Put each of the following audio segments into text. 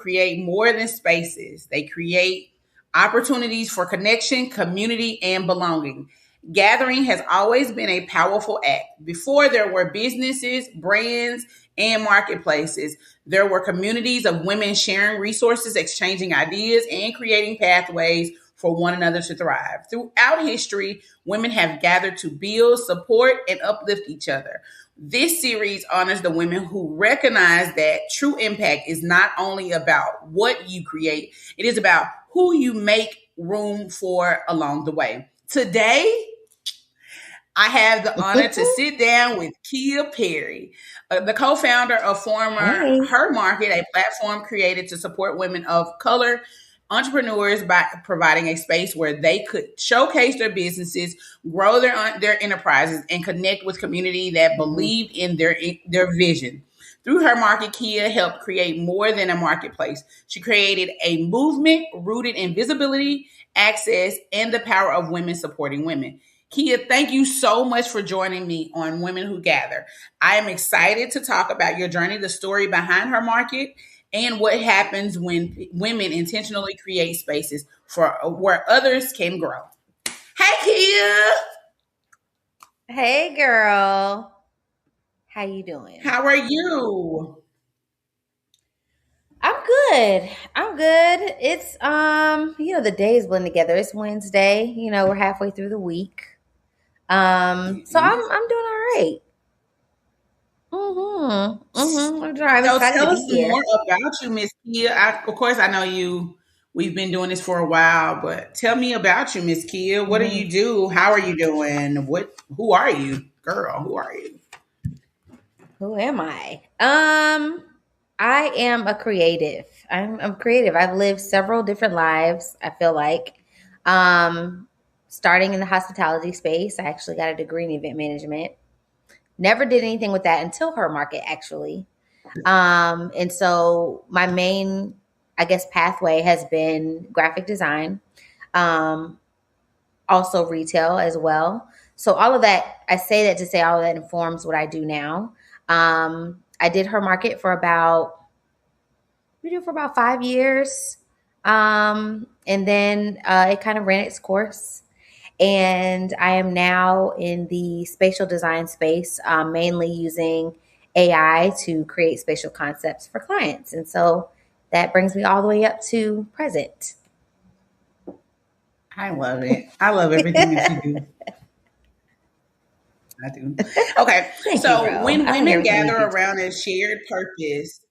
create more than spaces. They create opportunities for connection, community, and belonging. Gathering has always been a powerful act. Before there were businesses, brands, and marketplaces, there were communities of women sharing resources, exchanging ideas, and creating pathways for one another to thrive. Throughout history, women have gathered to build, support, and uplift each other. This series honors the women who recognize that true impact is not only about what you create, it is about who you make room for along the way. Today, I have the honor to sit down with Kia Perry, the co-founder of former Hey. Her Market, a platform created to support women of color entrepreneurs by providing a space where they could showcase their businesses, grow their enterprises, and connect with community that believed in their vision. Through Her Market, Kia helped create more than a marketplace. She created a movement rooted in visibility, access, and the power of women supporting women. Kia, thank you so much for joining me on Women Who Gather. I am excited to talk about your journey, the story behind Her Market, and what happens when women intentionally create spaces for where others can grow. Hey, Kia. Hey, girl. How you doing? How are you? I'm good. I'm good. It's the days blend together. It's Wednesday. We're halfway through the week. So I'm doing all right. I'm doing all right. I'm So excited to tell be us more here. about you, Miss Kia. Of course, I know you. We've been doing this for a while, but tell me about you, Miss Kia. What do Mhm. you do? How are you doing? What? Who are you, girl? Who are you? Who am I? I am a creative. I'm creative. I've lived several different lives, I feel like. Um, Starting in the hospitality space, I actually got a degree in event management. Never did anything with that until Her Market, actually. And so my main, I guess, pathway has been graphic design, um, also retail as well. So all of that, I say that to say all of that informs what I do now. I did Her Market for about we did it for about 5 years. And then it kind of ran its course. And I am now in the spatial design space, mainly using AI to create spatial concepts for clients. And so that brings me all the way up to present. I love it. I love everything that you do. I do. Okay, Thank you, so bro. when I like women everything you gather do around too. a shared purpose,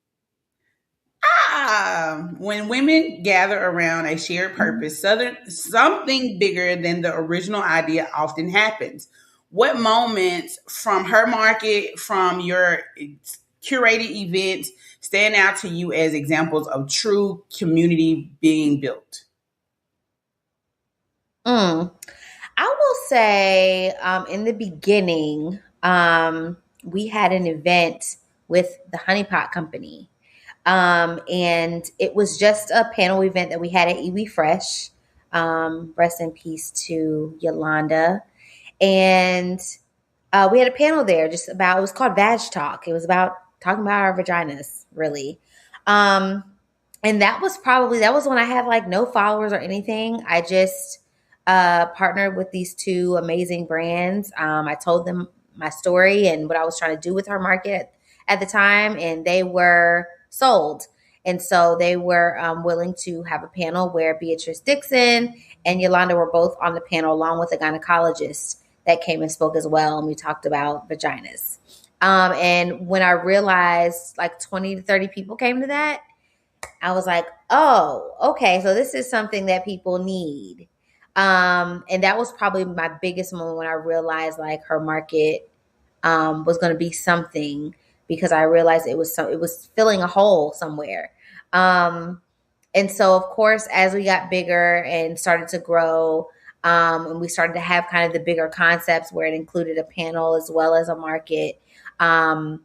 when women gather around a shared Mhm. purpose, something bigger than the original idea often happens. What moments from Her Market, from your curated events, stand out to you as examples of true community being built? Mm. I will say in the beginning, we had an event with the Honey Pot Company. And it was just a panel event that we had at Iwi Fresh. Rest in peace to Yolanda. And we had a panel there just about, it was called Vag Talk. It was about talking about our vaginas, really. Um, and that was when I had like no followers or anything. I just partnered with these two amazing brands. I told them my story and what I was trying to do with Her Market at the time, and they were sold. And so they were willing to have a panel where Beatrice Dixon and Yolanda were both on the panel, along with a gynecologist that came and spoke as well. And we talked about vaginas. And when I realized like 20 to 30 people came to that, I was like, oh, okay, so this is something that people need. And that was probably my biggest moment when I realized like Her Market was going to be something, because I realized it was filling a hole somewhere. Um, and so, of course, as we got bigger and started to grow, and we started to have kind of the bigger concepts where it included a panel as well as a market. Um,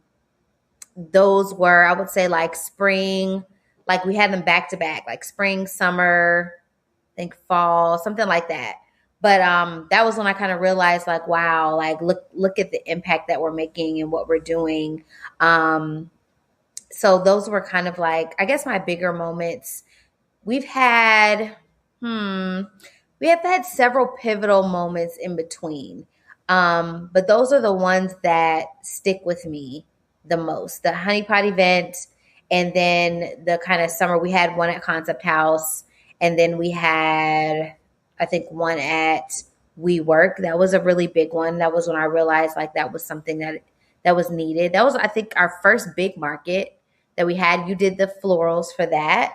those were, I would say, like spring, like we had them back to back, like spring, summer, I think fall, something like that. But that was when I kind of realized, like, wow, like look at the impact that we're making and what we're doing. Um, so those were kind of like, I guess, my bigger moments. We've had, we have had several pivotal moments in between. But those are the ones that stick with me the most. The honeypot event, and then the kind of summer, we had one at Concept House, and then we had, I think, one at WeWork. That was a really big one. That was when I realized like that was something that was needed. That was, I think, our first big market that we had. You did the florals for that.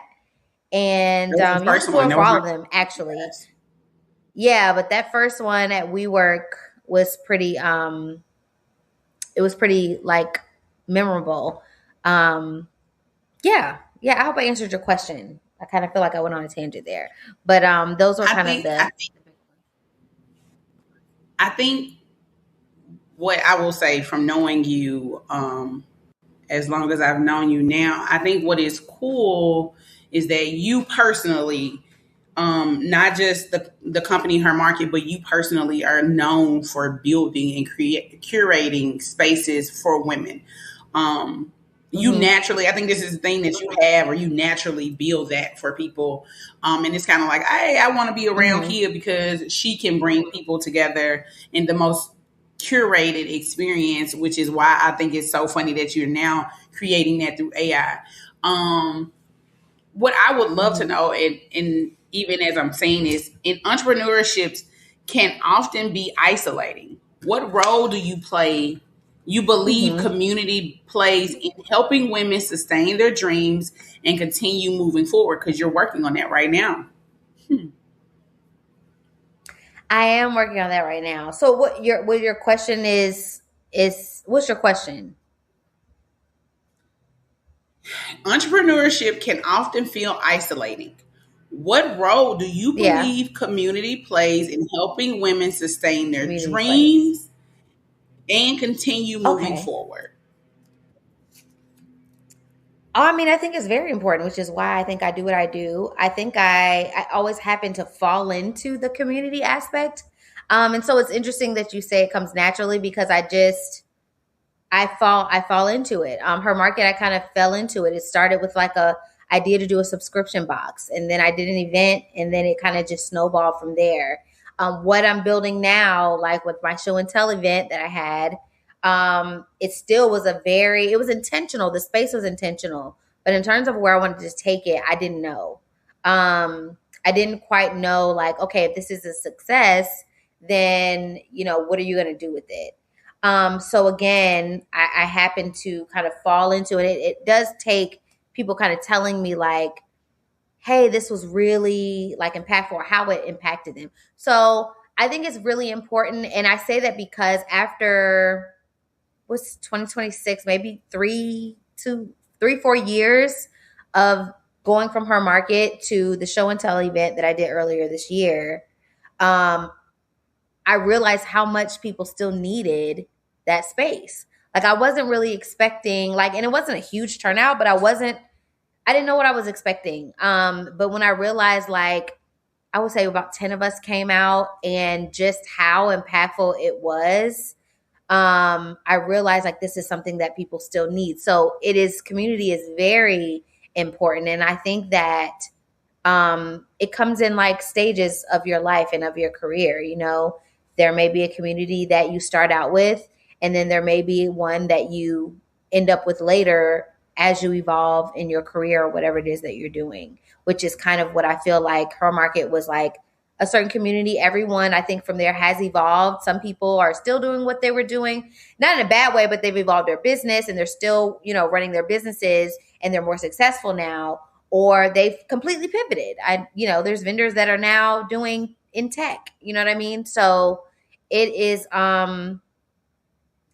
And That was the you did first the one. floral That for was all my of them, actually. Yeah, but that first one at WeWork was pretty it was pretty like memorable. Um yeah, I hope I answered your question. I kind of feel like I went on a tangent there. But those were I kind of think I the think I think what I will say from knowing you, as long as I've known you now, I think what is cool is that you personally, not just the company, her market, but you personally are known for building and curating spaces for women. Um, you Mhm. naturally, I think this is the thing that you have, or you naturally build that for people. And it's kind of like, hey, I want to be around Mhm. Kia because she can bring people together in the most curated experience, which is why I think it's so funny that you're now creating that through AI. What I would love to Mhm. know, and even as I'm saying this, in entrepreneurships can often be isolating. What role do you play? You believe Mhm. community plays in helping women sustain their dreams and continue moving forward because you're working on that right now. I am working on that right now. So what your question is what's your question? Entrepreneurship can often feel isolating. What role do you Yeah, believe community plays in helping women sustain their community place. dreams and continue moving Okay. forward? Oh, I mean, I think it's very important, which is why I think I do what I do. I think I always happen to fall into the community aspect. And so it's interesting that you say it comes naturally because I fall into it. Her market, I kind of fell into it. It started with like a idea to do a subscription box, and then I did an event, and then it kind of just snowballed from there. What I'm building now, like with my show and tell event that I had, it still was it was intentional. The space was intentional, but in terms of where I wanted to take it, I didn't know. I didn't quite know, like, okay, if this is a success, then what are you going to do with it? So again, I happen to kind of fall into it. It does take people kind of telling me like, hey, this was really like impactful, or how it impacted them. So I think it's really important. And I say that because after what's 2026, maybe 4 years of going from her market to the show and tell event that I did earlier this year, um, I realized how much people still needed that space. Like I wasn't really expecting like, and it wasn't a huge turnout, but I didn't know what I was expecting. But when I realized like, I would say about 10 of us came out and just how impactful it was, I realized like this is something that people still need. So community is very important. And I think that it comes in like stages of your life and of your career. There may be a community that you start out with, and then there may be one that you end up with later as you evolve in your career or whatever it is that you're doing, which is kind of what I feel like her market was like. A certain community, everyone I think from there has evolved. Some people are still doing what they were doing, not in a bad way, but they've evolved their business and they're still, running their businesses and they're more successful now, or they've completely pivoted. There's vendors that are now doing in tech. You know what I mean? So it is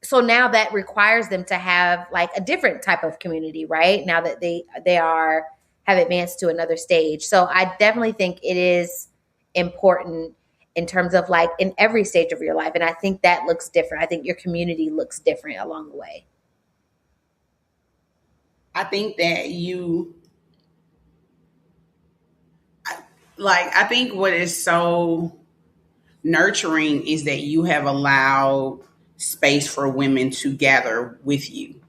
so now that requires them to have like a different type of community, right? Now that they are have advanced to another stage. So I definitely think it is important in terms of like in every stage of your life. And I think that looks different. I think your community looks different along the way. I think that you I think what is so nurturing is that you have allowed space for women to gather with you.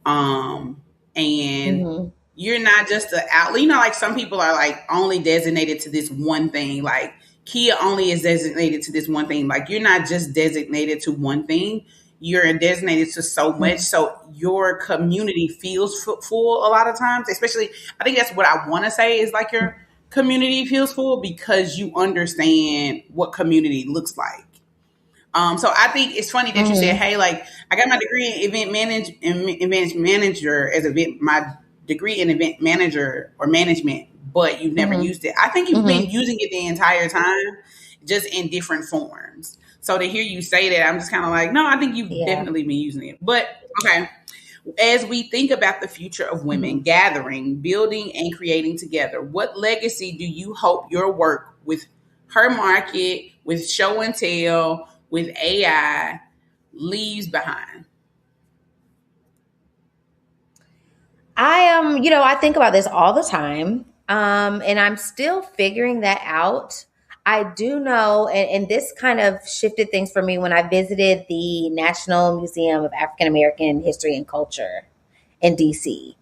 Um, and Mm-hmm. you're not just an outlet. You know, like some people are like only designated to this one thing. Like Kia only is designated to this one thing. Like you're not just designated to one thing. You're designated to so much. So your community feels full a lot of times. Especially, I think that's what I want to say is like your community feels full because you understand what community looks like. So I think it's funny that you said, Mm-hmm. "Hey, like I got my degree in event manager as my degree in event manager or management, but you've never Mm-hmm. used it. I think you've been Mm-hmm. using it the entire time, just in different forms. So to hear you say that, I'm just kind of like, no, I think you've Yeah. definitely been using it. But okay, as we think about the future of Mm-hmm. women gathering, building, and creating together, what legacy do you hope your work with Her Market, with Show and Tell, with AI leaves behind? I think about this all the time. And I'm still figuring that out. I do know, and this kind of shifted things for me when I visited the National Museum of African American History and Culture in DC.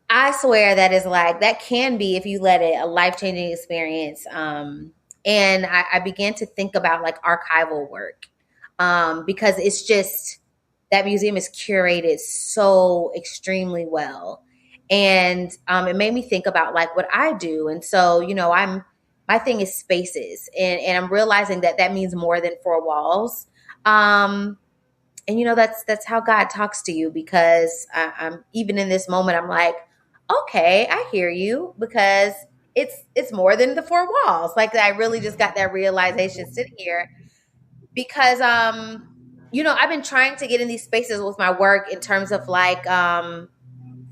I swear that is like, that can be, if you let it, a life changing experience. And I began to think about like archival work because it's just, that museum is curated so extremely well. And it made me think about like what I do. And so, my thing is spaces, and I'm realizing that that means more than four walls. Um, and that's how God talks to you, because I'm even in this moment, I'm like, okay, I hear you, because it's more than the four walls. Like, I really just got that realization sitting here, because I've been trying to get in these spaces with my work in terms of like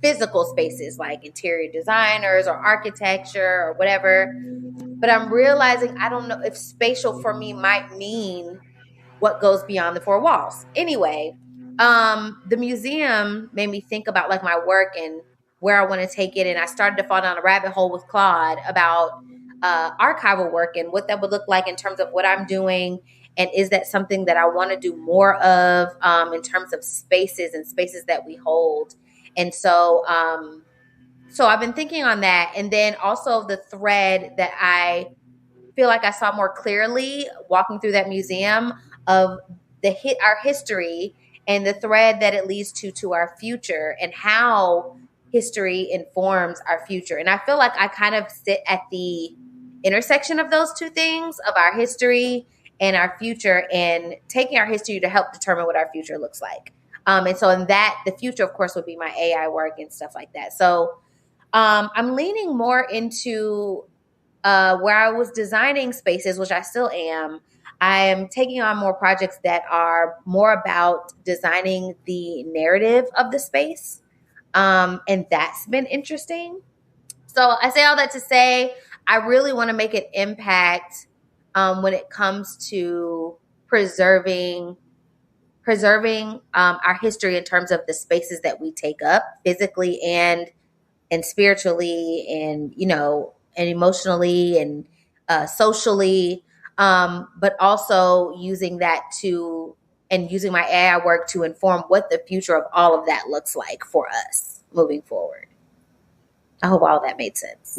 physical spaces, like interior designers or architecture or whatever. But I'm realizing I don't know if spatial for me might mean what goes beyond the four walls. Anyway, the museum made me think about like my work and where I want to take it. And I started to fall down a rabbit hole with Claude about archival work and what that would look like in terms of what I'm doing. And is that something that I want to do more of in terms of spaces and spaces that we hold? And so I've been thinking on that. And then also the thread that I feel like I saw more clearly walking through that museum of our history and the thread that it leads to our future, and how history informs our future. And I feel like I kind of sit at the intersection of those two things, of our history and our future, and taking our history to help determine what our future looks like. And so in that, the future, of course, would be my AI work and stuff like that. So I'm leaning more into where I was designing spaces, which I still am. I am taking on more projects that are more about designing the narrative of the space. And that's been interesting. So I say all that to say, I really want to make an impact when it comes to preserving our history in terms of the spaces that we take up physically and spiritually, and and emotionally, and socially, but also using that to and using my AI work to inform what the future of all of that looks like for us moving forward. I hope all that made sense.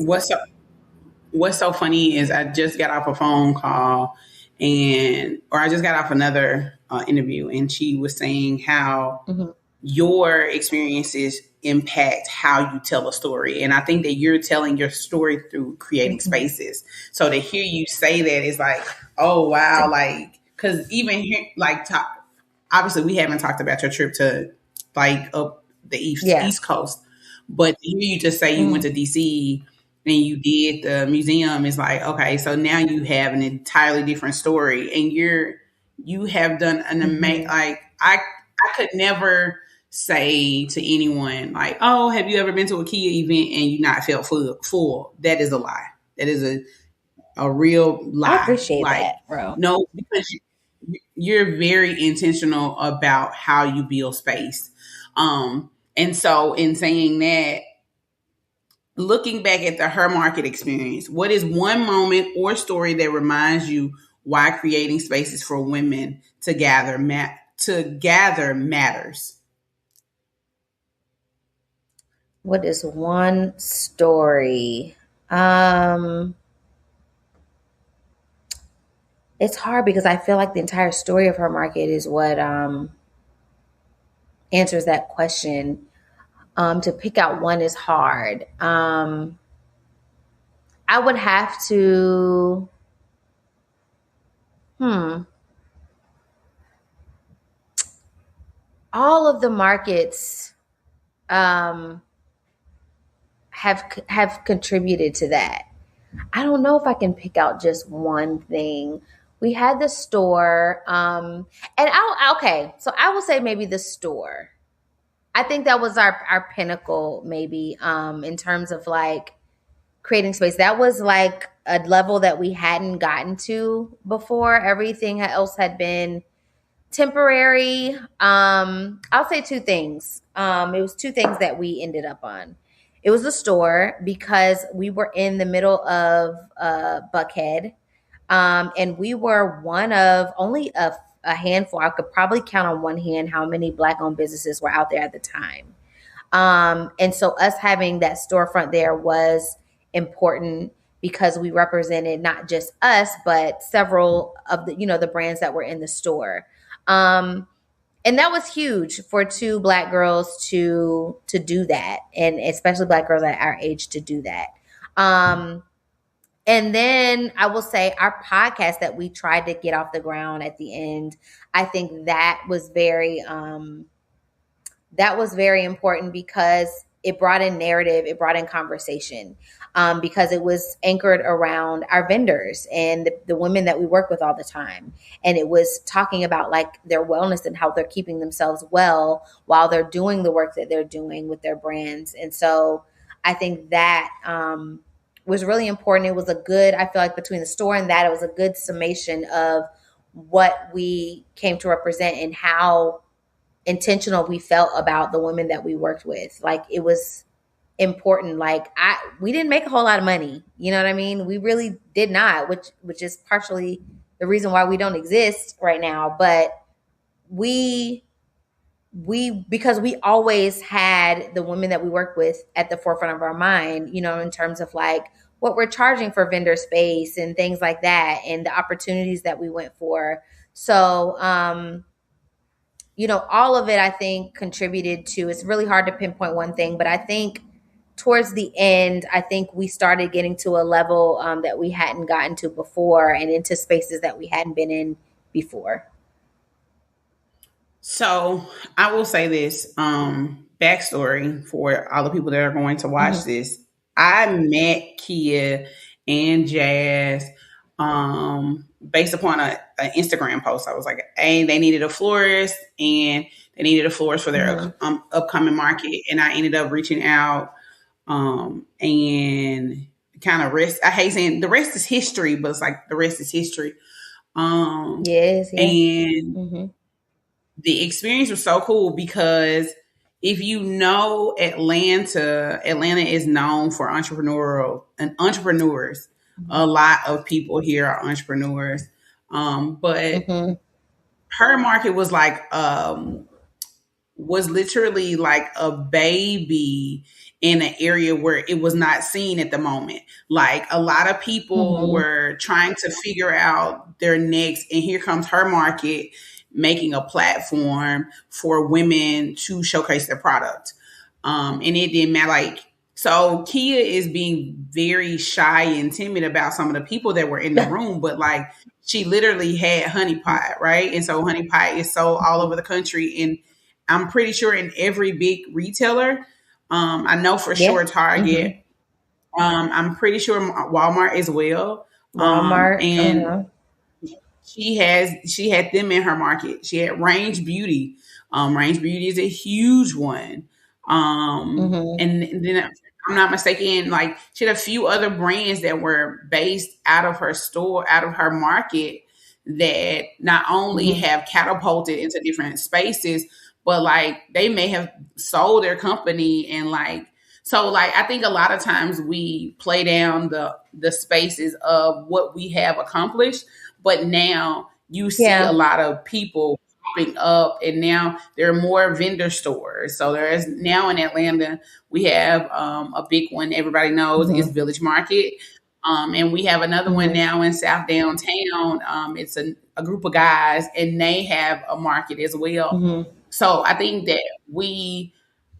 What's so funny is I just got off a phone call, or I just got off another interview, and she was saying how Mm-hmm. your experiences impact how you tell a story. And I think that you're telling your story through creating Mm-hmm. spaces. So to hear you say that is like, oh wow, like because even here, like obviously we haven't talked about your trip to like up the Yeah. East Coast, but to hear you just say you went Mm-hmm. to DC and you did the museum is like, okay, so now you have an entirely different story, and you have done an amazing, Mm-hmm. like I could never say to anyone like, oh, have you ever been to a Kia event and you not felt full? That is a lie. That is a real I lie. appreciate Like, that, bro. no, because you're very intentional about how you build space. And so in saying that, looking back at the Her Market experience, what is one moment or story that reminds you why creating spaces for women to gather matters? What is one story? Um, it's hard because I feel like the entire story of her market is what answers that question. To pick out one is hard. I would have to. Hmm. All of the markets um, have contributed to that. I don't know if I can pick out just one thing. We had the store, and okay. So I will say maybe the store. I think that was our pinnacle, maybe in terms of like creating space. That was like a level that we hadn't gotten to before. Everything else had been temporary. I'll say two things. It was two things that we ended up on. It was the store because we were in the middle of Buckhead, and we were one of only a handful. I could probably count on one hand how many Black-owned businesses were out there at the time. And so us having that storefront there was important because we represented not just us, but several of the brands that were in the store. Um, and that was huge for two Black girls to do that, and especially Black girls at our age to do that. And then I will say our podcast that we tried to get off the ground at the end, I think that was very important because it brought in narrative, it brought in conversation, because it was anchored around our vendors and the women that we work with all the time. And it was talking about like their wellness and how they're keeping themselves well while they're doing the work that they're doing with their brands. And so I think that was really important. It was a good, I feel like between the store and that, it was a good summation of what we came to represent and how intentional we felt about the women that we worked with. Like it was important. Like we didn't make a whole lot of money. You know what I mean? We really did not, which is partially the reason why we don't exist right now. But we because we always had the women that we work with at the forefront of our mind, in terms of like what we're charging for vendor space and things like that and the opportunities that we went for. So all of it, I think, contributed to. It's really hard to pinpoint one thing, but I think towards the end, I think we started getting to a level that we hadn't gotten to before and into spaces that we hadn't been in before. So I will say this backstory for all the people that are going to watch this. I met Kia and Jazz based upon an Instagram post. I was like, hey, they needed a florist and they needed a florist for their upcoming market. And I ended up reaching out and kind of rest. I hate saying the rest is history, but it's like the rest is history. Yes. And the experience was so cool because if you know Atlanta is known for entrepreneurs. A lot of people here are entrepreneurs. But her market was like was literally like a baby in an area where it was not seen at the moment. Like a lot of people were trying to figure out their next, and here comes her market making a platform for women to showcase their product. And it didn't matter. Like, so Kia is being very shy and timid about some of the people that were in the room, but like she literally had Honey Pot, right? And so Honey Pot is sold all over the country. And I'm pretty sure in every big retailer, I know for sure Target. I'm pretty sure Walmart as well. Walmart. And she had them in her market. She had Range Beauty. Range Beauty is a huge one. And then if I'm not mistaken, like she had a few other brands that were based out of her store, out of her market, that not only have catapulted into different spaces, but like they may have sold their company. And like, so like I think a lot of times we play down the spaces of what we have accomplished, but now you see a lot of people popping up, and now there are more vendor stores. So there is now in Atlanta, we have a big one everybody knows is Mm-hmm. Village Market. And we have another one Mm-hmm. now in South Downtown. It's a group of guys, and they have a market as well. Mm-hmm. So I think that we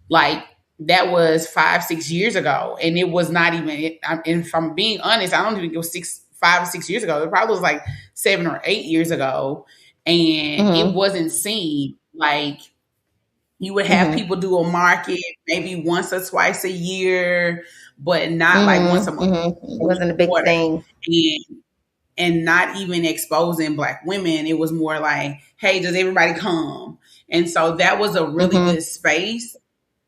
like that was 5, 6 years ago, and it was not even. And if I'm being honest, I don't even go 5 or 6 years ago. It probably was like 7 or 8 years ago, and it Mm-hmm. wasn't seen like you would have Mm-hmm. people do a market maybe once or twice a year, but not like once a Mm-hmm. month, Mm-hmm. It once wasn't a a big quarter, thing. and not even exposing Black women. It was more like, hey, does everybody come? And so that was a really Mm-hmm. good space.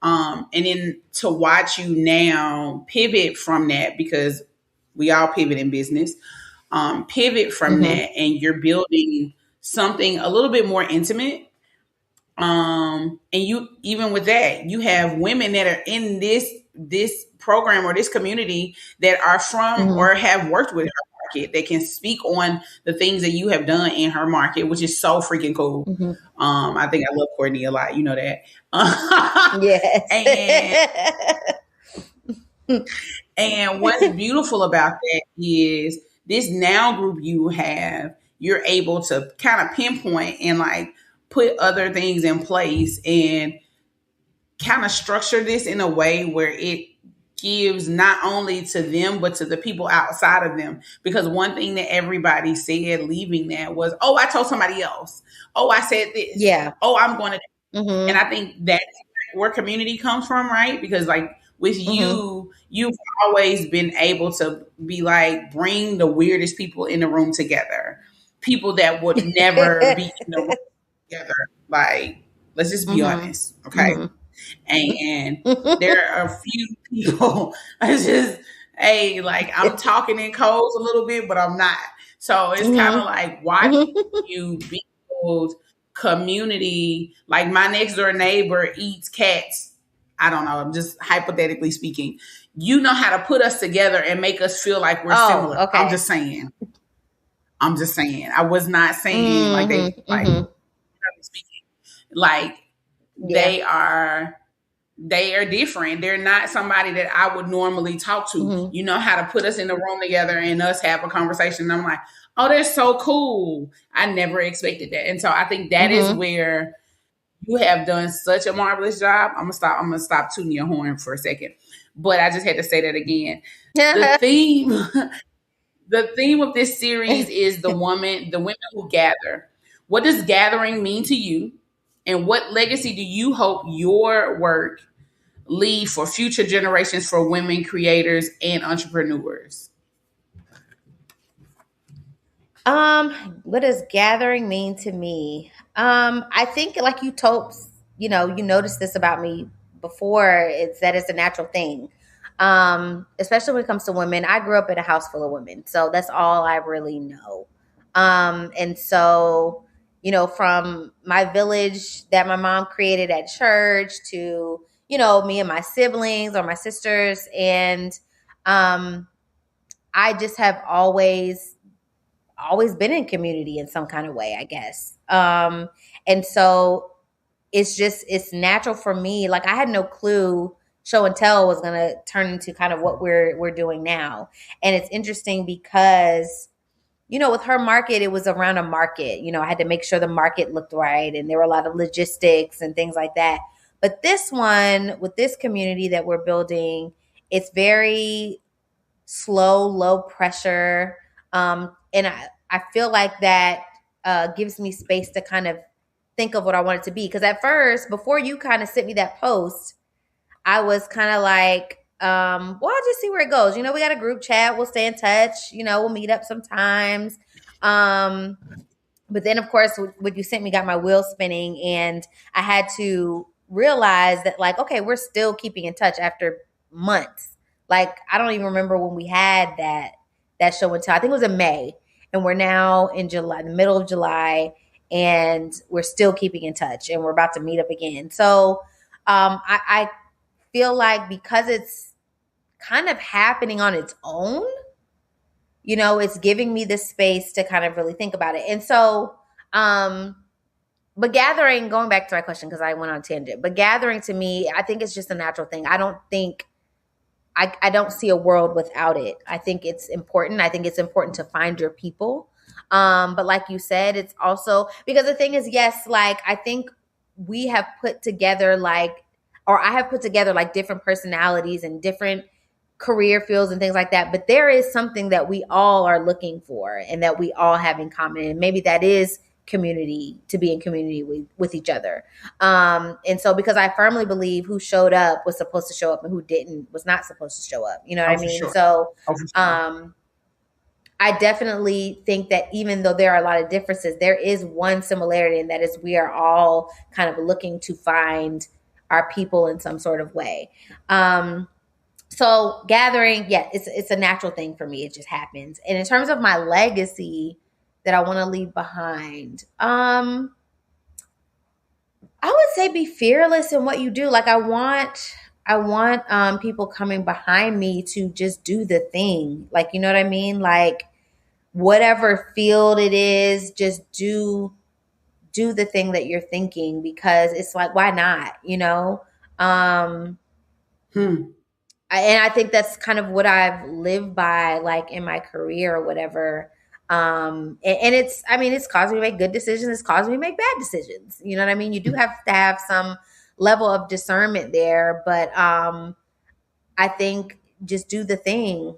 And then to watch you now pivot from that, because we all pivot in business, pivot from Mm-hmm. that, and you're building something a little bit more intimate. And you, even with that, you have women that are in this program or this community that are from Mm-hmm. or have worked with her market, that can speak on the things that you have done in her market, which is so freaking cool. Mm-hmm. I think I love Courtney a lot, you know that. Yes. and and what's beautiful about that is this now group you have, you're able to kind of pinpoint and like put other things in place and kind of structure this in a way where it gives not only to them but to the people outside of them. Because one thing that everybody said leaving that was, oh, I told somebody else, oh, I said this, Yeah. oh, I'm going to. And Mm-hmm. I think that's where community comes from, right? Because like with Mm-hmm. you, you've always been able to be like, bring the weirdest people in the room together, people that would never be in the room together. Like, let's just be Mm-hmm. honest, okay? Mm-hmm. And there are a few people. I just, hey, like I'm talking in codes a little bit, but I'm not. So it's kind of Mm-hmm. like watching you build community. Like my next door neighbor eats cats. I don't know. I'm just hypothetically speaking. You know how to put us together and make us feel like we're Oh, similar. I'm okay. just saying. I'm just saying. I was not saying like they Mm-hmm. like Mm-hmm. speaking. Like Yeah. they are different. They're not somebody that I would normally talk to. Mm-hmm. You know how to put us in the room together and us have a conversation. And I'm like, oh, they're so cool. I never expected that. And so I think that is Mm-hmm. where you have done such a marvelous job. I'm gonna stop tooting your horn for a second. But I just had to say that again. The theme, the theme of this series is the women who gather. What does gathering mean to you? And what legacy do you hope your work leave for future generations for women creators and entrepreneurs? What does gathering mean to me? I think like you told, you noticed this about me before, it's that it's a natural thing. Especially when it comes to women. I grew up in a house full of women, so that's all I really know. And so, from my village that my mom created at church to, me and my siblings or my sisters, and um I just have always been in community in some kind of way, I guess. And so it's natural for me. Like I had no clue show and tell was going to turn into kind of what we're doing now. And it's interesting because with her market, it was around a market. I had to make sure the market looked right, and there were a lot of logistics and things like that. But this one, with this community that we're building, it's very slow, low pressure. And I feel like that gives me space to kind of think of what I want it to be. Because at first, before you kind of sent me that post, I was kind of like, well, I'll just see where it goes. We got a group chat. We'll stay in touch. We'll meet up sometimes. But then, of course, what you sent me got my wheel spinning. And I had to realize that, like, okay, we're still keeping in touch after months. Like, I don't even remember when we had that show and tell. I think it was in May. And we're now in July, the middle of July, and we're still keeping in touch. And we're about to meet up again. So I feel like because it's kind of happening on its own, it's giving me this space to kind of really think about it. And so but gathering, going back to my question, because I went on a tangent, but gathering to me, I think it's just a natural thing. I don't see a world without it. I think it's important. I think it's important to find your people. But like you said, it's also because the thing is, yes, like I think we have put together or I have put together like different personalities and different career fields and things like that. But there is something that we all are looking for and that we all have in common. And maybe that is community, to be in community with each other. And so because I firmly believe who showed up was supposed to show up and who didn't was not supposed to show up. You know what I mean? Sure. So I definitely think that even though there are a lot of differences, there is one similarity, and that is we are all kind of looking to find our people in some sort of way. So gathering, yeah, it's a natural thing for me. It just happens. And in terms of my legacy that I want to leave behind, I would say be fearless in what you do. Like I want people coming behind me to just do the thing. Like, you know what I mean? Like whatever field it is, just do the thing that you're thinking, because it's like, why not? You know? And I think that's kind of what I've lived by, like in my career or whatever. And it's caused me to make good decisions. It's caused me to make bad decisions. You know what I mean? You do have to have some level of discernment there, but I think just do the thing.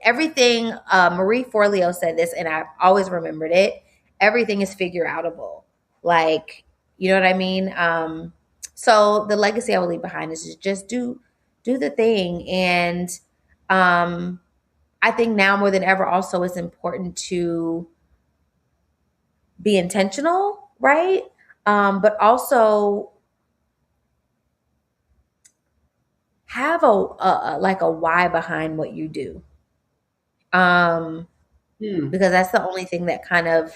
Everything, Marie Forleo said this, and I've always remembered it. Everything is figure outable. Like, you know what I mean? So the legacy I will leave behind is just do the thing. And I think now more than ever also it's important to be intentional, right? But also have a why behind what you do. Because that's the only thing that kind of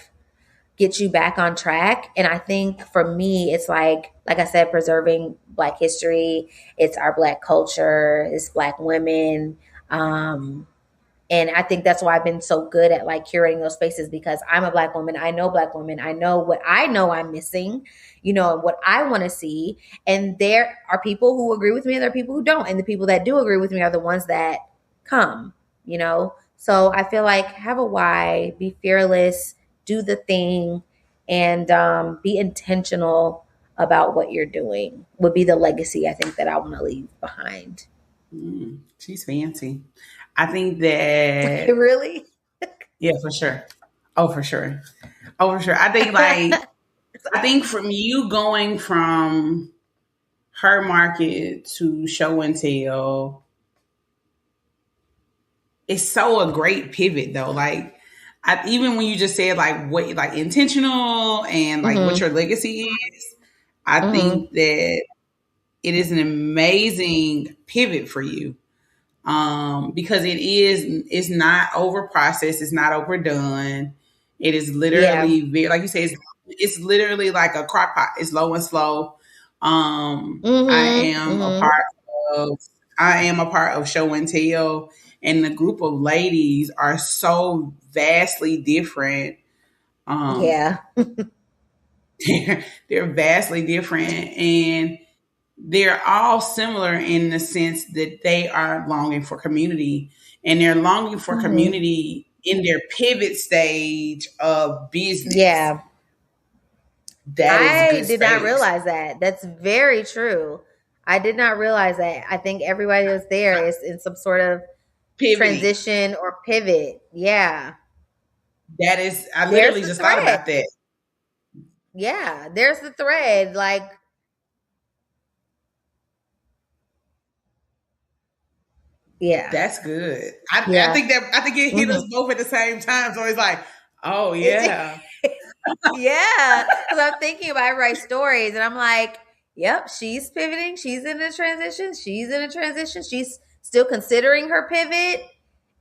gets you back on track. And I think for me, it's like I said, preserving Black history. It's our Black culture. It's Black women. And I think that's why I've been so good at like curating those spaces, because I'm a Black woman. I know Black women. I know what I know I'm missing, you know, and what I want to see. And there are people who agree with me and there are people who don't. And the people that do agree with me are the ones that come, you know. So I feel like have a why, be fearless, do the thing, and be intentional about what you're doing would be the legacy I think that I want to leave behind. She's fancy. I think that really, yeah, for sure. Oh, for sure. I think I think from you going from Her Market to Show and Tell, it's so a great pivot though. Like even when you just said like what like intentional and like what your legacy is, I think that it is an amazing pivot for you. Because it's not over processed, it's not overdone. It is literally very, like you say, it's literally like a crock pot. It's low and slow. I am a part of Show and Tell, and the group of ladies are so vastly different. They're vastly different, and they're all similar in the sense that they are longing for community, and they're longing for community in their pivot stage of business. Yeah. I did not realize that. That's very true. I did not realize that. I think everybody was there is in some sort of transition or pivot. Yeah. That is, I literally just thought about that. Yeah. There's the thread. Like, yeah. That's good. I think it hit us both at the same time. So it's like, oh yeah. Yeah. Because I'm thinking about everybody's stories and I'm like, yep, she's pivoting. She's in a transition. She's still considering her pivot.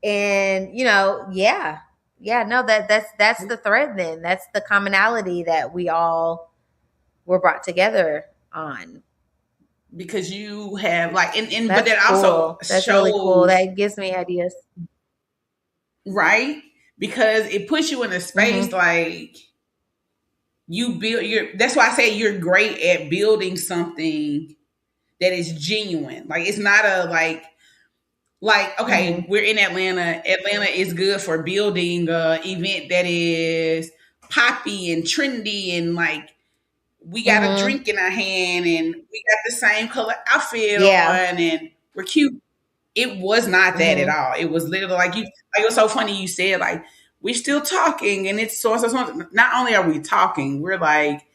And, you know, yeah. Yeah, no, that's the thread then. That's the commonality that we all were brought together on. Because you have like, and but that cool. Also that's shows, really cool. That gives me ideas, right? Because it puts you in a space like you build your, that's why I say you're great at building something that is genuine. Like it's not a like okay, Mm-hmm. we're in Atlanta. Atlanta is good for building a event that is poppy and trendy and like we got a Mm-hmm. drink in our hand and we got the same color outfit Yeah. on and we're cute. It was not that at Mm-hmm. all. It was literally like you. Like it was so funny. You said like we're still talking, and it's so. Not only are we talking, we're like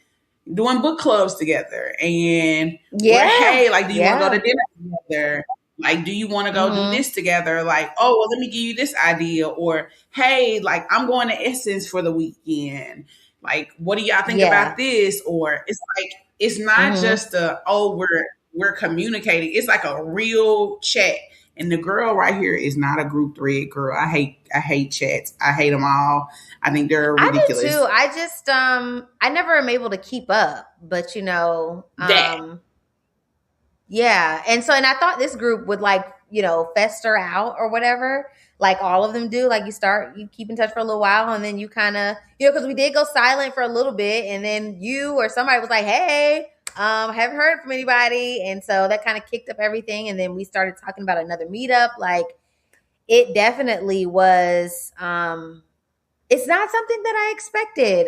doing book clubs together, and we're Yeah. hey, like, do you want to go to Yeah. dinner together? Like, do you want to go do Mm-hmm. this together? Like, oh, well, let me give you this idea, or hey, like, I'm going to Essence for the weekend. Like, what do y'all think Yeah. about this? Or it's like it's not Mm-hmm. just a oh, we're communicating. It's like a real chat. And the girl right here is not a group thread girl. I hate chats. I hate them all. I think they're I do ridiculous. too. I just I never am able to keep up, but That yeah. And I thought this group would like, fester out or whatever. Like all of them do. Like you keep in touch for a little while and then you kind of, because we did go silent for a little bit and then you or somebody was like, hey, haven't heard from anybody. And so that kind of kicked up everything. And then we started talking about another meetup. Like it definitely was, it's not something that I expected.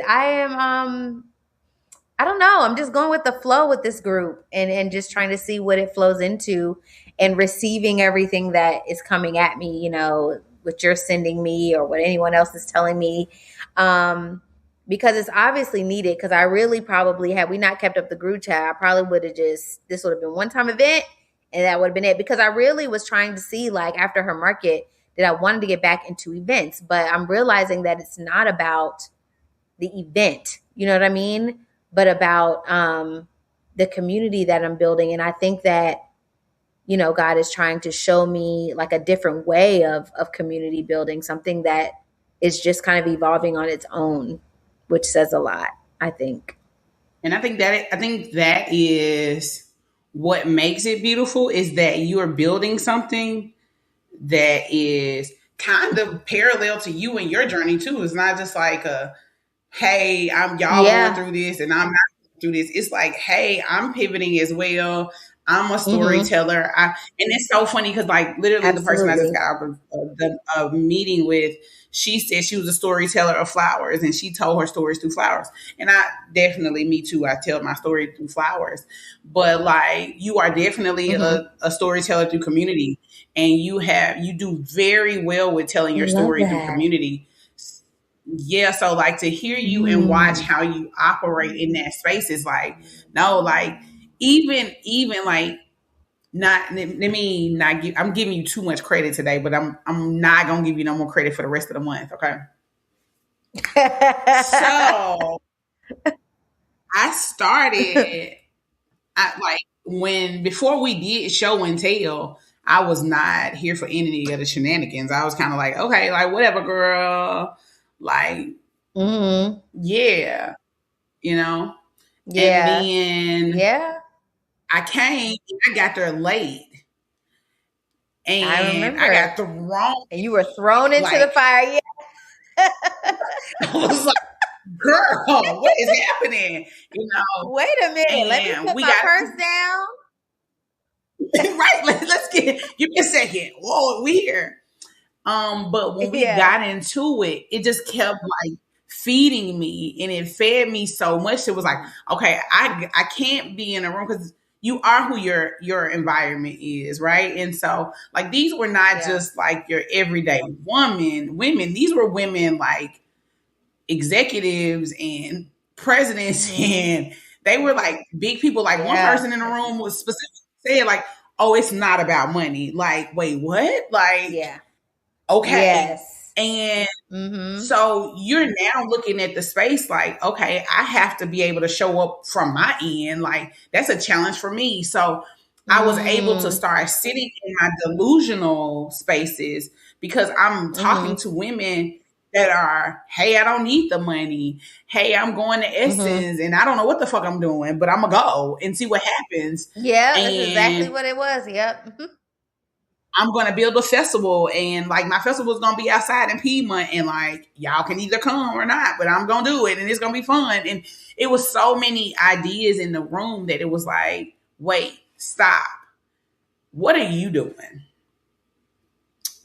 I don't know. I'm just going with the flow with this group and just trying to see what it flows into and receiving everything that is coming at me, what you're sending me or what anyone else is telling me. Because it's obviously needed because I really probably had we not kept up the group chat, I probably would have this would have been one time event and that would have been it because I really was trying to see like after her market that I wanted to get back into events, but I'm realizing that it's not about the event, you know what I mean? But about the community that I'm building. And I think that, God is trying to show me like a different way of community building, something that is just kind of evolving on its own, which says a lot, I think. and I think that is what makes it beautiful is that you are building something that is kind of parallel to you and your journey too. It's not just like a hey, I'm y'all going Yeah. through this and I'm not going through this. It's like, hey, I'm pivoting as well. I'm a Mm-hmm. storyteller. And it's so funny because, like, literally, the person I just Absolutely. got out of a meeting with, she said she was a storyteller of flowers and she told her stories through flowers. And I definitely, me too, I tell my story through flowers. But, like, you are definitely Mm-hmm. a storyteller through community. And you do very well with telling I your love story through that. community. Yeah, so like to hear you and watch Mm. how you operate in that space is like no, like even like not let me not give I'm giving you too much credit today, but I'm not gonna give you no more credit for the rest of the month, okay? So I started I like when before we did show and tell, I was not here for any of the shenanigans. I was kind of like, okay, like whatever, girl. Like, Mm-hmm. yeah, you know. And Yeah. then Yeah. I came and I got there late I and I got remember. the wrong And you were thrown into the like fire. Yeah. I was like, girl, what is happening? Wait a minute. Let me And put we my got purse down. right. Let's give me a second. Whoa, we here. But when we Yeah. got into it, it just kept like feeding me and it fed me so much. It was like, okay, I can't be in a room because you are who your environment is, right? And so like these were not Yeah. just like your everyday women, these were women like executives and presidents Mm-hmm. and they were like big people. Like one Yeah. person in the room was specifically saying like, oh, it's not about money. Like, wait, what? Like, Yeah. okay. Yes. And Mm-hmm. so you're now looking at the space like, okay, I have to be able to show up from my end. Like, that's a challenge for me. So I was able to Mm-hmm. start sitting in my delusional spaces because I'm talking Mm-hmm. to women that are, hey, I don't need the money. Hey, I'm going to Mm-hmm. Essence and I don't know what the fuck I'm doing, but I'm going to go and see what happens. Yeah, that's exactly And what it was. Yep. I'm gonna build a festival, and like my festival is gonna be outside in Piedmont, and like y'all can either come or not, but I'm gonna do it, and it's gonna be fun. And it was so many ideas in the room that it was like, wait, stop. What are you doing?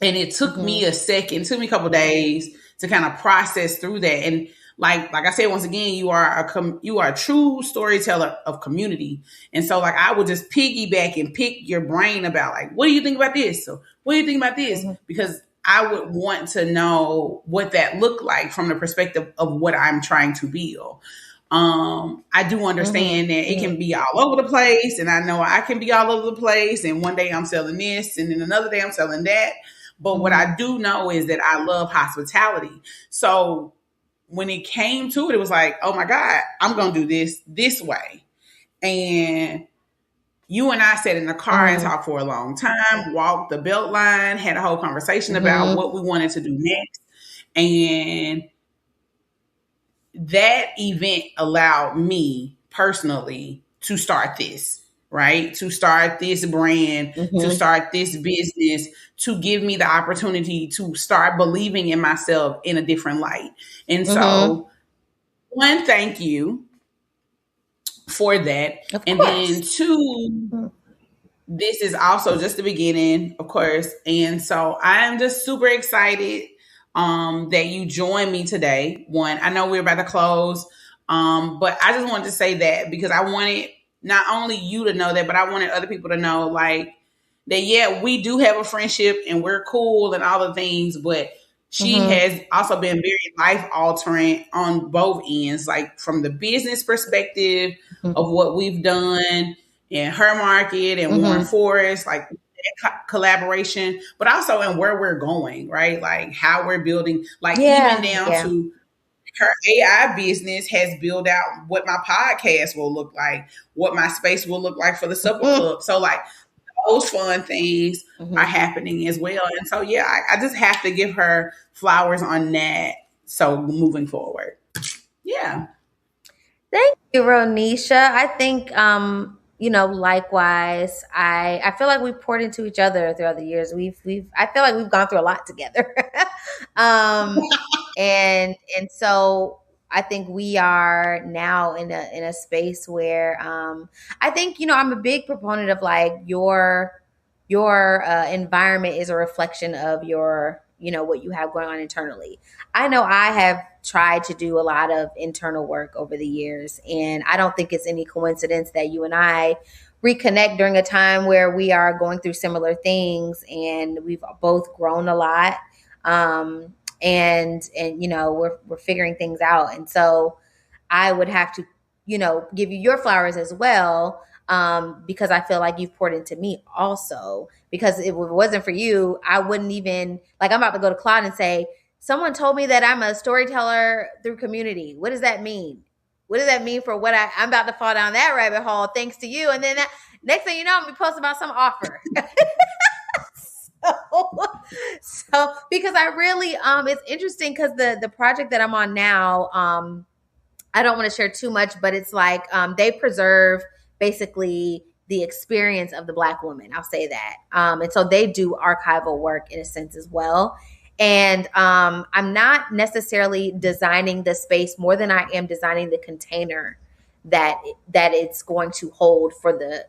And it took me a second, it took me a couple days to kind of process through that. And like I said, once again, you are a true storyteller of community. And so like I would just piggyback and pick your brain about like, what do you think about this? So what do you think about this? Because I would want to know what that looked like from the perspective of what I'm trying to build. I do understand that it can be all over the place, and I know I can be all over the place. And one day I'm selling this, and then another day I'm selling that. But what I do know is that I love hospitality. So when it came to it, it was like, oh my God, I'm going to do this way. And you and I sat in the car and talked for a long time, walked the belt line, had a whole conversation about what we wanted to do next. And that event allowed me personally to start this, right? To start this brand, to start this business, to give me the opportunity to start believing in myself in a different light. And so, one, thank you for that. And then two, this is also just the beginning, of course. And so I am just super excited that you joined me today. One, I know we're about to close, but I just wanted to say that because I wanted not only you to know that, but I wanted other people to know like that, yeah, we do have a friendship and we're cool and all the things, but she has also been very life altering on both ends, like from the business perspective of what we've done in Her Market and Warren Forest, like collaboration, but also in where we're going, right? Like how we're building, like even down to her AI business has built out what my podcast will look like, what my space will look like for the Supper Club. So like those fun things are happening as well. And so, yeah, I just have to give her flowers on that. So moving forward. Yeah. Thank you, Ronisha. I think, likewise, I feel like we've poured into each other throughout the years. I feel like we've gone through a lot together. And so I think we are now in a space where, I think, I'm a big proponent of like your environment is a reflection of your, what you have going on internally. I know I have tried to do a lot of internal work over the years, and I don't think it's any coincidence that you and I reconnect during a time where we are going through similar things, and we've both grown a lot. And we're figuring things out. And so I would have to, give you your flowers as well. Because I feel like you've poured into me also, because if it wasn't for you, I wouldn't even, like, I'm about to go to Claude and say, someone told me that I'm a storyteller through community. What does that mean? What does that mean for what I'm about to fall down that rabbit hole thanks to you? And then next thing you know, I'm going to post about some offer. So because I really, it's interesting because the project that I'm on now, I don't want to share too much, but it's like, they preserve basically the experience of the Black woman. I'll say that. And so they do archival work in a sense as well. And I'm not necessarily designing the space more than I am designing the container that it's going to hold for the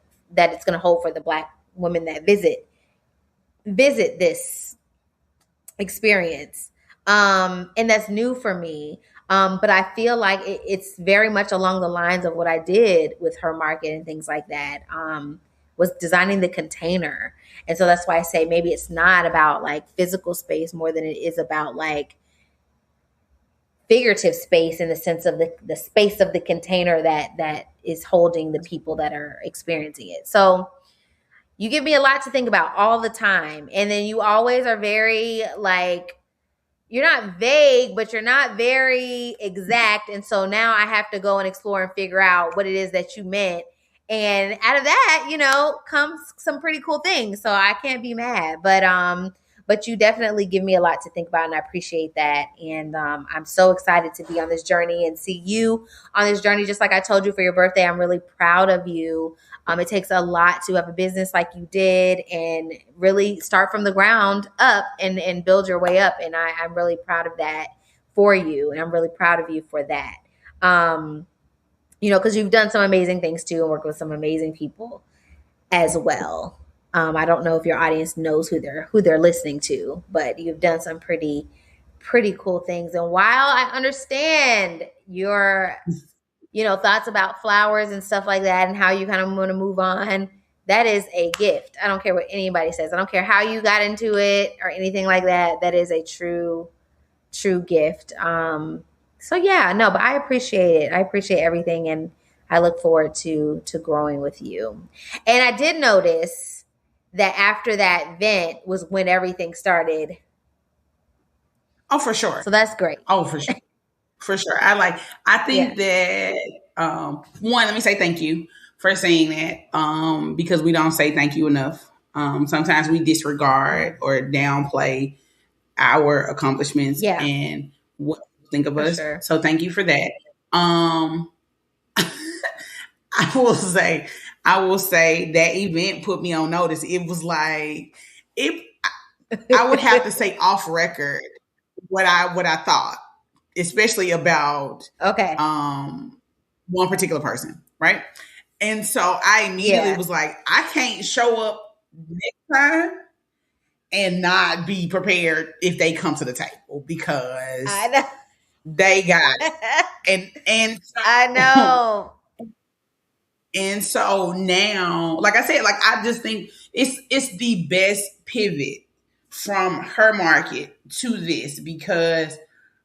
Black women that visit this experience. And that's new for me. But I feel like it's very much along the lines of what I did with Her Market and things like that, was designing the container. And so that's why I say maybe it's not about like physical space more than it is about like figurative space in the sense of the space of the container that is holding the people that are experiencing it. So you give me a lot to think about all the time. And then you always are very like, you're not vague, but you're not very exact. And so now I have to go and explore and figure out what it is that you meant. And out of that, comes some pretty cool things. So I can't be mad. But But you definitely give me a lot to think about, and I appreciate that. And I'm so excited to be on this journey and see you on this journey. Just like I told you for your birthday, I'm really proud of you. It takes a lot to have a business like you did and really start from the ground up and build your way up. And I'm really proud of that for you. And I'm really proud of you for that. Because you've done some amazing things too and worked with some amazing people as well. I don't know if your audience knows who they're listening to, but you've done some pretty cool things. And while I understand your thoughts about flowers and stuff like that and how you kind of want to move on, that is a gift. I don't care what anybody says. I don't care how you got into it or anything like that. That is a true gift. So yeah, no, but I appreciate it. I appreciate everything, and I look forward to growing with you. And I did notice that after that event was when everything started. Oh, for sure. So that's great. Oh, for sure. For sure. I think that one, let me say thank you for saying that. Because we don't say thank you enough. Sometimes we disregard or downplay our accomplishments and what you think of us. Sure. So thank you for that. I will say that event put me on notice. It was like I would have to say off record what I thought, especially about one particular person, right? And so I immediately was like, I can't show up next time and not be prepared if they come to the table, because they got it. And so, I know. And so now, like I said, like I just think it's the best pivot from her market to this, because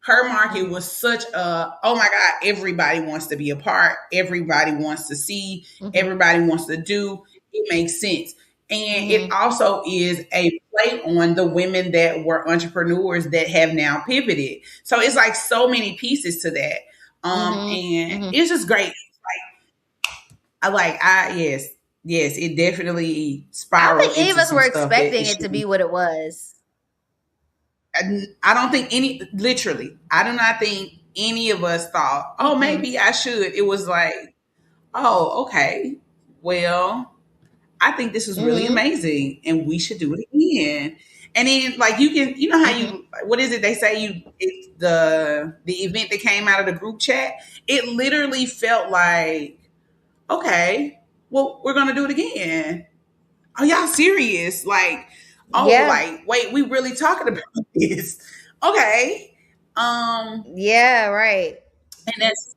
her market was such a, oh my God, everybody wants to be a part. Everybody wants to see. Everybody wants to do. It makes sense. And it also is a play on the women that were entrepreneurs that have now pivoted. So it's like so many pieces to that. And it's just great. Yes, it definitely spiraled. I don't think any of us were expecting it to be what it was. I don't think I do not think any of us thought, oh, maybe I should. It was like, oh, okay, well, I think this is really amazing and we should do it again. And then like you know how you, what is it they say, the event that came out of the group chat, it literally felt like, okay, well, we're gonna do it again. Are y'all serious? Like, like, wait, we really talking about this? Okay. Yeah, right. And that's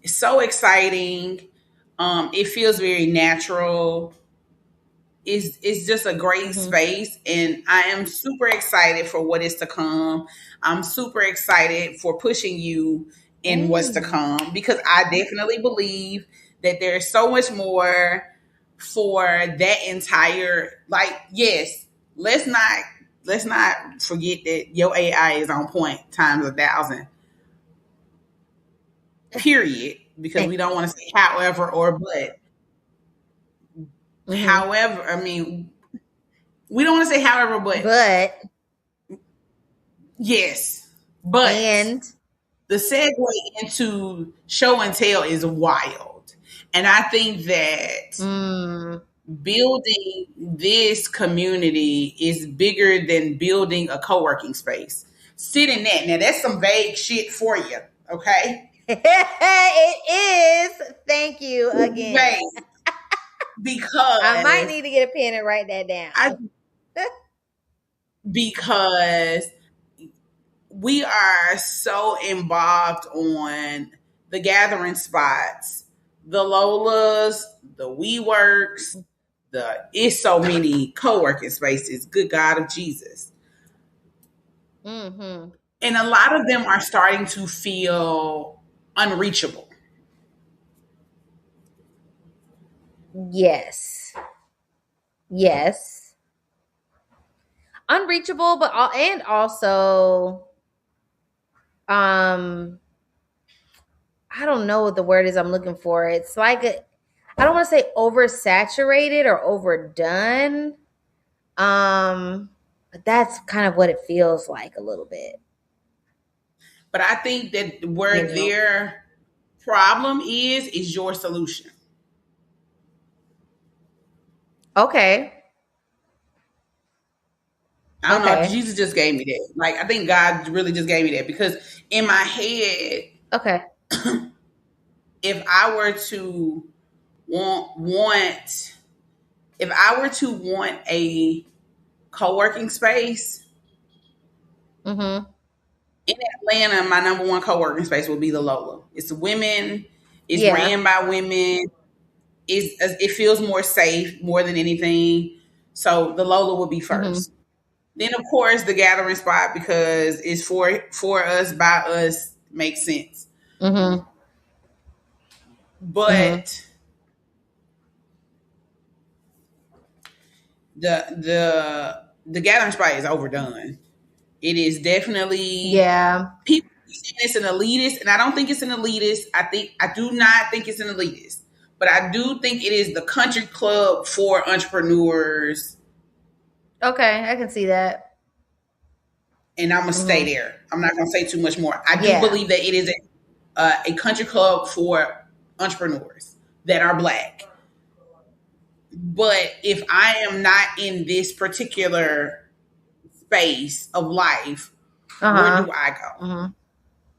so exciting. It feels very natural. It's just a great space, and I am super excited for what is to come. I'm super excited for pushing you in what's to come, because I definitely believe that there's so much more for that entire, like, yes, let's not forget that your AI is on point times 1,000. Period. Because we don't want to say however or but. However, I mean, we don't want to say however, but yes, but and the segue into show and tell is wild, and I think that building this community is bigger than building a co-working space. Sit in that. Now that's some vague shit for you, okay? It is. Thank you again. Vague. Because I might need to get a pen and write that down. Because we are so involved on the gathering spots, the Lolas, the WeWorks, it's so many co-working spaces. Good God of Jesus. And a lot of them are starting to feel unreachable. Yes. Unreachable, but and also, I don't know what the word is I'm looking for. It's like I don't want to say oversaturated or overdone. But that's kind of what it feels like a little bit. But I think that where You know? their problem is your solution. Okay. I don't know. Okay. Jesus just gave me that. Like, I think God really just gave me that because in my head, Okay. if I were to want if I were to want a co-working space Mm-hmm. in Atlanta, my number one co-working space would be the Lola. It's women. It's Yeah. ran by women. It feels more safe more than anything. So the Lola would be Mm-hmm. first. Then of course the gathering spot because it's for us by us makes sense. Mm-hmm. Mm-hmm. But the gathering spot is overdone. It is definitely Yeah. people saying it's an elitist, and I don't think it's an elitist. I do not think it's an elitist, but I do think it is the country club for entrepreneurs, Okay. I can see that. and I'm gonna stay Mm-hmm. there. I'm not gonna say too much more. I do Yeah. believe that it is a country club for entrepreneurs that are black. But if I am not in this particular space of life, where Uh-huh. do I go? Mm-hmm.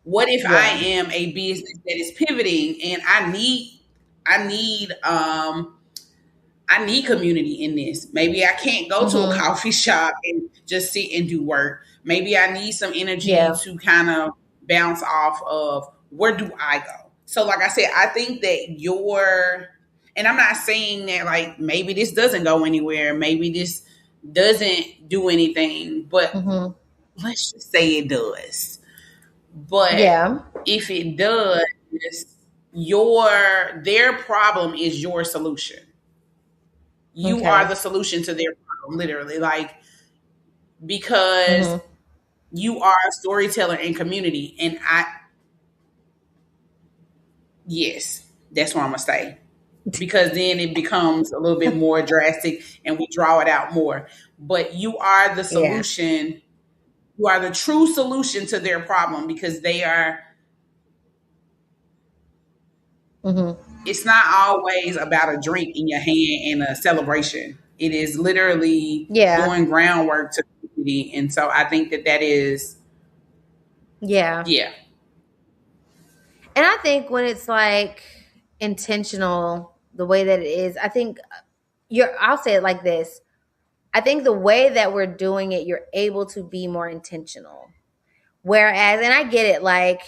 What if I Yeah. am a business that is pivoting and I need I need community in this. Maybe I can't go to a Mm-hmm. coffee shop and just sit and do work. Maybe I need some energy Yeah. to kind of bounce off of where do I go? So like I said, I think that and I'm not saying that like maybe this doesn't go anywhere, maybe this doesn't do anything, but Mm-hmm. let's just say it does. But Yeah. if it does, their problem is your solution. You are Okay. the solution to their problem, literally. Like, because Mm-hmm. you are a storyteller in community. And yes, that's where I'm gonna stay. Because then it becomes a little bit more drastic and we draw it out more. But you are the Yeah. solution. You are the true solution to their problem because Mm-hmm. it's not always about a drink in your hand and a celebration. It is literally Yeah. doing groundwork to the community. And so I think that is, Yeah. yeah. And I think when it's like intentional, the way that it is, I think I'll say it like this. I think the way that we're doing it, you're able to be more intentional. Whereas, and I get it, like,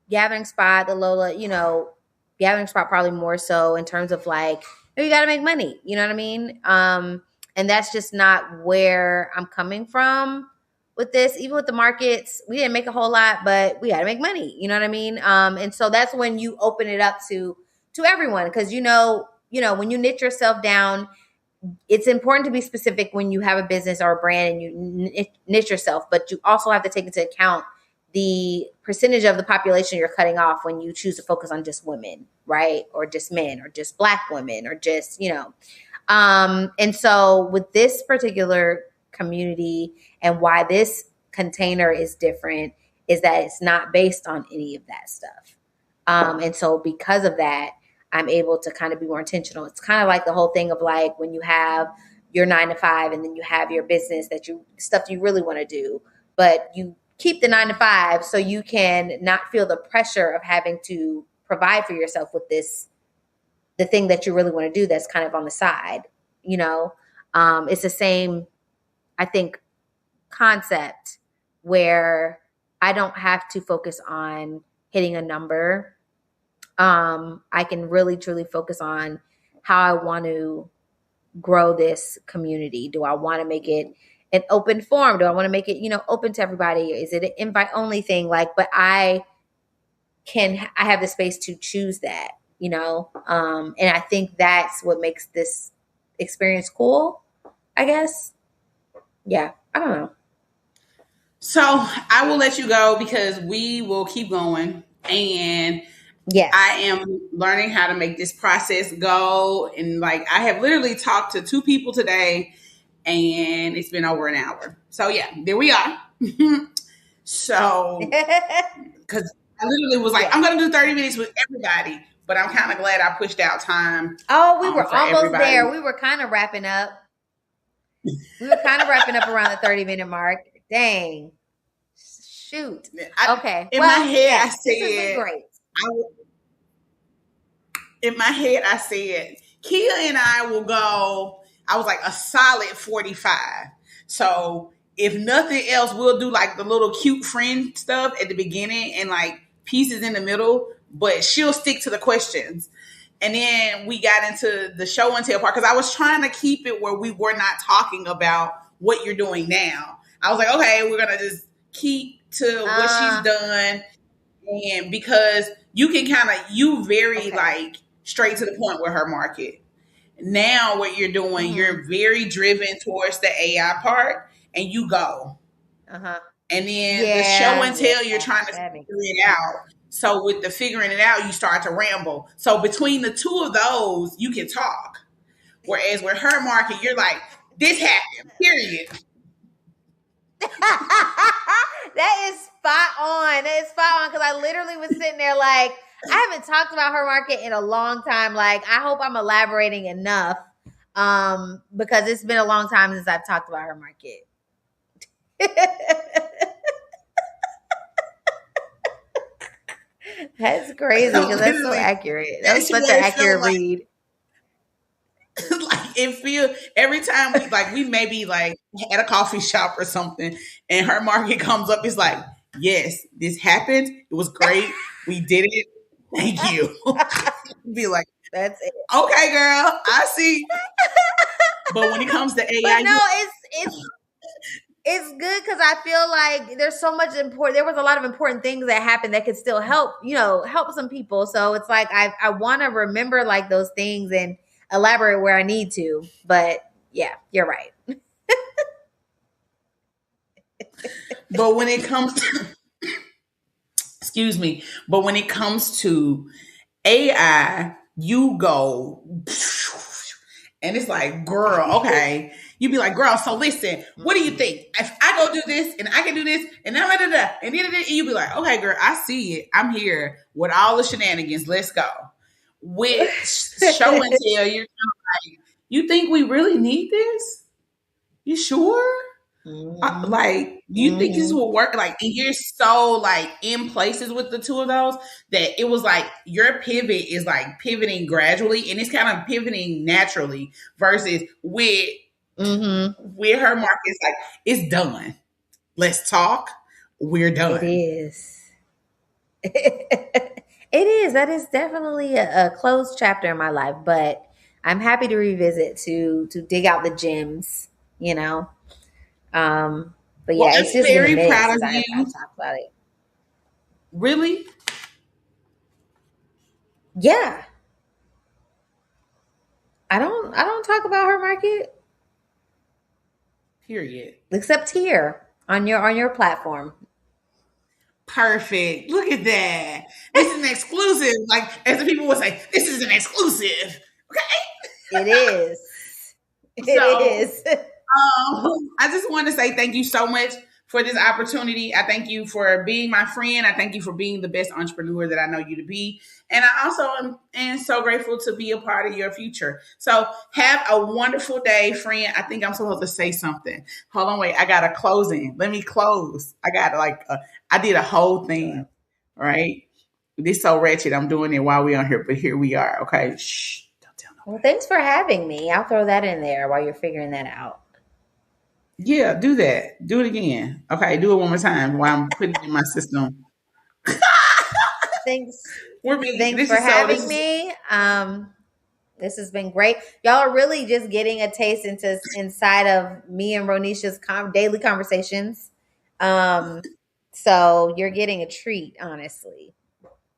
Gathering Spot, the Lola, Gathering Spot probably more so in terms of like, you got to make money. You know what I mean? And that's just not where I'm coming from with this. Even with the markets, we didn't make a whole lot, but we got to make money. You know what I mean? And so that's when you open it up to everyone because when you knit yourself down, it's important to be specific when you have a business or a brand and you niche yourself, but you also have to take into account the percentage of the population you're cutting off when you choose to focus on just women, right? Or just men or just black women or just, and so with this particular community and why this container is different is that it's not based on any of that stuff. And so because of that, I'm able to kind of be more intentional. It's kind of like the whole thing of like when you have your 9 to 5 and then you have your business stuff you really want to do, but you keep the 9 to 5 so you can not feel the pressure of having to provide for yourself with the thing that you really want to do that's kind of on the side, it's the same, I think, concept where I don't have to focus on hitting a number. I can really truly focus on how I want to grow this community. Do I want to make it an open forum? Do I want to make it, open to everybody? Is it an invite only thing? But I have the space to choose that, and I think that's what makes this experience cool, I guess. Yeah. I don't know. So I will let you go because we will keep going. And Yes. I am learning how to make this process go. And like, I have literally talked to 2 people today and it's been over an hour. So yeah, there we are. So, because I literally was like, I'm going to do 30 minutes with everybody, but I'm kind of glad I pushed out time. Oh, we were almost there. We were kind of wrapping up. Around the 30-minute mark. Dang. Shoot. Okay. In my head, I said, this has been great. In my head, I said, Kia and I will go, I was like, a solid 45. So if nothing else, we'll do like the little cute friend stuff at the beginning and like pieces in the middle, but she'll stick to the questions. And then we got into the show and tell part because I was trying to keep it where we were not talking about what you're doing now. I was like, okay, we're going to just keep to what she's done. And because you can you very like straight to the point with her market. Now what you're doing, you're very driven towards the AI part and you go. And then the show and tell, you're trying to figure it out. So with the figuring it out, you start to ramble. So between the two of those, you can talk. Whereas with her market, you're like, this happened, period. That is spot on. Because I literally was sitting there like, I haven't talked about her market in a long time. Like, I hope I'm elaborating enough because it's been a long time since I've talked about her market. That's crazy because that's so accurate. That's such an accurate read. Like it feels every time we maybe like at a coffee shop or something and her market comes up, it's like, yes, this happened. It was great. We did it. Thank you. Be like, that's it. Okay, girl, I see. But when it comes to AI, but no, it's good because I feel like there's so much important. There was a lot of important things that happened that could still help some people. So it's like I want to remember like those things and elaborate where I need to. But yeah, you're right. But when it comes to, excuse me, but when it comes to AI, you go, and it's like, girl, okay. You'd be like, girl, so listen, what do you think? If I go do this and I can do this and da da da and you'd be like, okay, girl, I see it. I'm here with all the shenanigans. Let's go. With show and tell, you're like, you think we really need this? You sure? Like, do you think this will work? Like, and you're so like in places with the two of those that it was like your pivot is like pivoting gradually and it's kind of pivoting naturally versus with her market is like, it's done. Let's talk. We're done. It is. It is. That is definitely a closed chapter in my life, but I'm happy to revisit to dig out the gems, But yeah, it's just very proud of you. I talk about it. Really? Yeah. I don't talk about her market. Period. Except here on your platform. Perfect. Look at that. This is an exclusive. Like as the people would say, this is an exclusive. Okay. It is. It is. I just want to say thank you so much for this opportunity. I thank you for being my friend. I thank you for being the best entrepreneur that I know you to be. And I also am so grateful to be a part of your future. So have a wonderful day, friend. I think I'm supposed to say something. Hold on, wait. I got a closing. Let me close. I got I did a whole thing, right? This is so wretched. I'm doing it while we're on here, but here we are. Okay. Shh. Don't tell nobody. Well, thanks for having me. I'll throw that in there while you're figuring that out. Yeah, do that. Do it again. Okay, do it one more time while I'm putting it in my system. Thanks for having me. This has been great. Y'all are really just getting a taste inside of me and Ronisha's daily conversations. So you're getting a treat, honestly.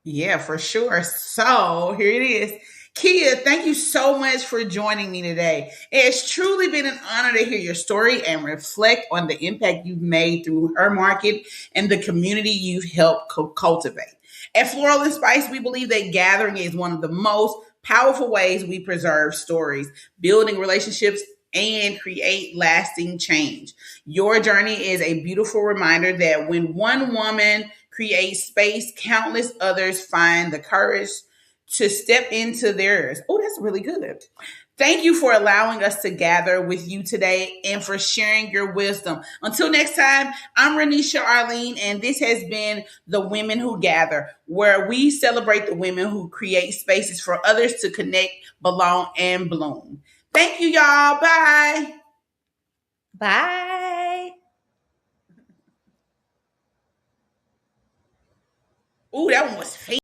Yeah, for sure. So here it is. Kia, thank you so much for joining me today. It has truly been an honor to hear your story and reflect on the impact you've made through her market and the community you've helped cultivate. At Floral and Spice, we believe that gathering is one of the most powerful ways we preserve stories, building relationships and create lasting change. Your journey is a beautiful reminder that when one woman creates space, countless others find the courage to step into theirs. Oh, that's really good. Thank you for allowing us to gather with you today and for sharing your wisdom. Until next time, I'm Renisha Arlene, and this has been The Women Who Gather, where we celebrate the women who create spaces for others to connect, belong, and bloom. Thank you, y'all. Bye. Bye. Ooh, that one was